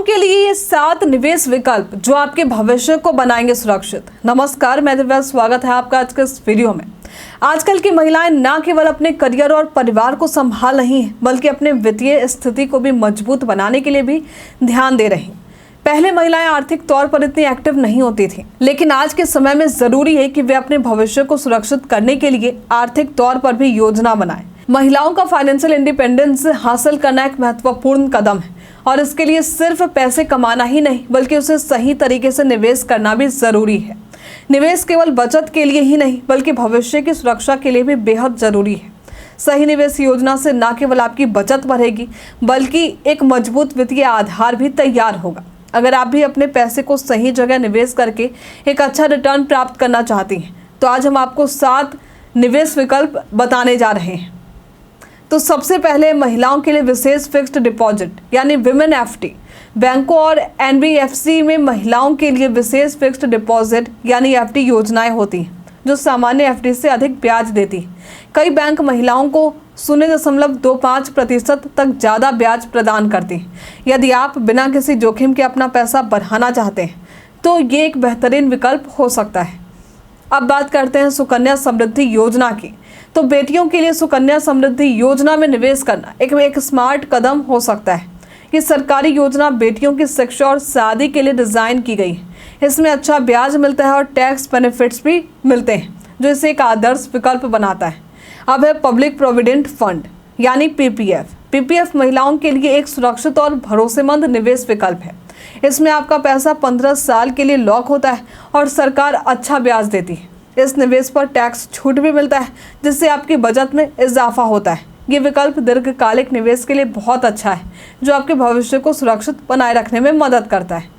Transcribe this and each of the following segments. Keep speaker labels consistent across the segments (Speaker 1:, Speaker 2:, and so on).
Speaker 1: के लिए ये 7 निवेश विकल्प जो आपके भविष्य को बनाएंगे सुरक्षित। नमस्कार, मैं दिव्या, स्वागत है आपका आज के इस वीडियो में। आजकल की महिलाएं न केवल अपने करियर और परिवार को संभाल रही हैं, बल्कि अपने वित्तीय स्थिति को भी मजबूत बनाने के लिए भी ध्यान दे रही हैं। पहले महिलाएं आर्थिक तौर पर इतनी एक्टिव नहीं होती थी, लेकिन आज के समय में जरूरी है कि वे अपने भविष्य को सुरक्षित करने के लिए आर्थिक तौर पर भी योजना बनाएं। महिलाओं का फाइनेंशियल इंडिपेंडेंस हासिल करना एक महत्वपूर्ण कदम है और इसके लिए सिर्फ पैसे कमाना ही नहीं, बल्कि उसे सही तरीके से निवेश करना भी जरूरी है। निवेश केवल बचत के लिए ही नहीं, बल्कि भविष्य की सुरक्षा के लिए भी बेहद जरूरी है। सही निवेश योजना से न केवल आपकी बचत बढ़ेगी, बल्कि एक मजबूत वित्तीय आधार भी तैयार होगा। अगर आप भी अपने पैसे को सही जगह निवेश करके एक अच्छा रिटर्न प्राप्त करना चाहती हैं, तो आज हम आपको 7 निवेश विकल्प बताने जा रहे हैं। तो सबसे पहले महिलाओं के लिए विशेष फिक्स्ड डिपॉजिट यानी विमेन एफडी। बैंकों और एनबीएफसी में महिलाओं के लिए विशेष फिक्स्ड डिपॉजिट यानी एफडी योजनाएं होती हैं, जो सामान्य एफडी से अधिक ब्याज देती हैं। कई बैंक महिलाओं को 0.25% तक ज़्यादा ब्याज प्रदान करती हैं। यदि आप बिना किसी जोखिम के अपना पैसा बढ़ाना चाहते हैं, तो ये एक बेहतरीन विकल्प हो सकता है। अब बात करते हैं सुकन्या समृद्धि योजना की। तो बेटियों के लिए सुकन्या समृद्धि योजना में निवेश करना एक स्मार्ट कदम हो सकता है। ये सरकारी योजना बेटियों की शिक्षा और शादी के लिए डिज़ाइन की गई है। इसमें अच्छा ब्याज मिलता है और टैक्स बेनिफिट्स भी मिलते हैं, जो इसे एक आदर्श विकल्प बनाता है। अब है पब्लिक प्रोविडेंट फंड यानी पीपीएफ। पीपीएफ महिलाओं के लिए एक सुरक्षित और भरोसेमंद निवेश विकल्प है। इसमें आपका पैसा 15 साल के लिए लॉक होता है और सरकार अच्छा ब्याज देती है। इस निवेश पर टैक्स छूट भी मिलता है, जिससे आपकी बचत में इजाफा होता है। ये विकल्प दीर्घकालिक निवेश के लिए बहुत अच्छा है, जो आपके भविष्य को सुरक्षित बनाए रखने में मदद करता है।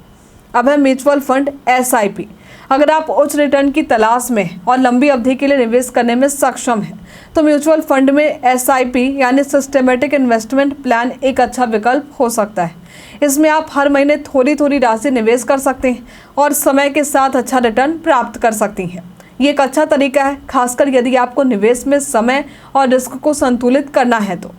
Speaker 1: अब है म्यूचुअल फंड SIP। अगर आप उच्च रिटर्न की तलाश में और लंबी अवधि के लिए निवेश करने में सक्षम हैं, तो म्यूचुअल फंड में SIP यानी सिस्टमेटिक इन्वेस्टमेंट प्लान एक अच्छा विकल्प हो सकता है। इसमें आप हर महीने थोड़ी थोड़ी राशि निवेश कर सकते हैं और समय के साथ अच्छा रिटर्न प्राप्त कर सकती हैं। ये एक अच्छा तरीका है, खासकर यदि आपको निवेश में समय और रिस्क को संतुलित करना है तो।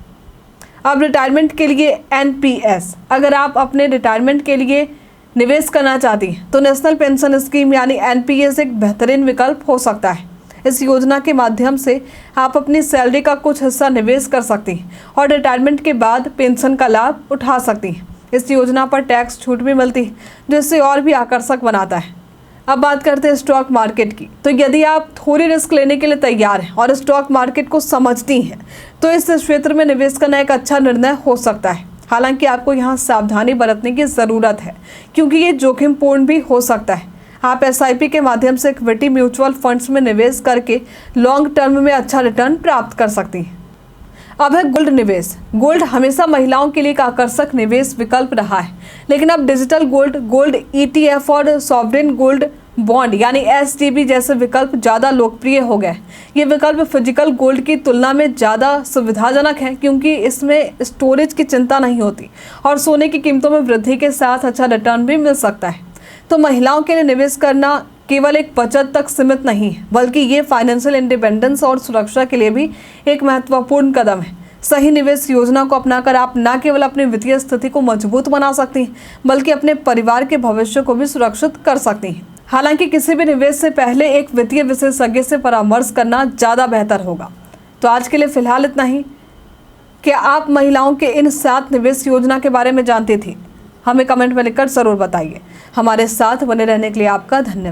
Speaker 1: अब रिटायरमेंट के लिए NPS। अगर आप अपने रिटायरमेंट के लिए निवेश करना चाहती हैं, तो नेशनल पेंशन स्कीम यानी NPS एक बेहतरीन विकल्प हो सकता है। इस योजना के माध्यम से आप अपनी सैलरी का कुछ हिस्सा निवेश कर सकती हैं और रिटायरमेंट के बाद पेंशन का लाभ उठा सकती हैं। इस योजना पर टैक्स छूट भी मिलती है, जो इसे और भी आकर्षक बनाता है। अब बात करते हैं स्टॉक मार्केट की। तो यदि आप थोड़ी रिस्क लेने के लिए तैयार हैं और स्टॉक मार्केट को समझती हैं, तो इस क्षेत्र में निवेश करना एक अच्छा निर्णय हो सकता है। हालांकि आपको यहाँ सावधानी बरतने की ज़रूरत है, क्योंकि ये जोखिमपूर्ण भी हो सकता है। आप SIP के माध्यम से इक्विटी म्यूचुअल फंड्स में निवेश करके लॉन्ग टर्म में अच्छा रिटर्न प्राप्त कर सकती हैं। अब है गोल्ड निवेश। गोल्ड हमेशा महिलाओं के लिए एक आकर्षक निवेश विकल्प रहा है, लेकिन अब डिजिटल गोल्ड ETF और सॉवरेन गोल्ड बॉन्ड यानी SGB जैसे विकल्प ज़्यादा लोकप्रिय हो गए। ये विकल्प फिजिकल गोल्ड की तुलना में ज़्यादा सुविधाजनक है, क्योंकि इसमें स्टोरेज की चिंता नहीं होती और सोने की कीमतों में वृद्धि के साथ अच्छा रिटर्न भी मिल सकता है। तो महिलाओं के लिए निवेश करना केवल एक बचत तक सीमित नहीं है, बल्कि ये फाइनेंशियल इंडिपेंडेंस और सुरक्षा के लिए भी एक महत्वपूर्ण कदम है। सही निवेश योजना को अपनाकर आप न केवल अपनी वित्तीय स्थिति को मजबूत बना सकती हैं, बल्कि अपने परिवार के भविष्य को भी सुरक्षित कर सकती हैं। हालांकि किसी भी निवेश से पहले एक वित्तीय विशेषज्ञ से परामर्श करना ज़्यादा बेहतर होगा। तो आज के लिए फिलहाल इतना ही। क्या आप महिलाओं के इन 7 निवेश योजना के बारे में जानती थी? हमें कमेंट में लिखकर ज़रूर बताइए। हमारे साथ बने रहने के लिए आपका धन्यवाद।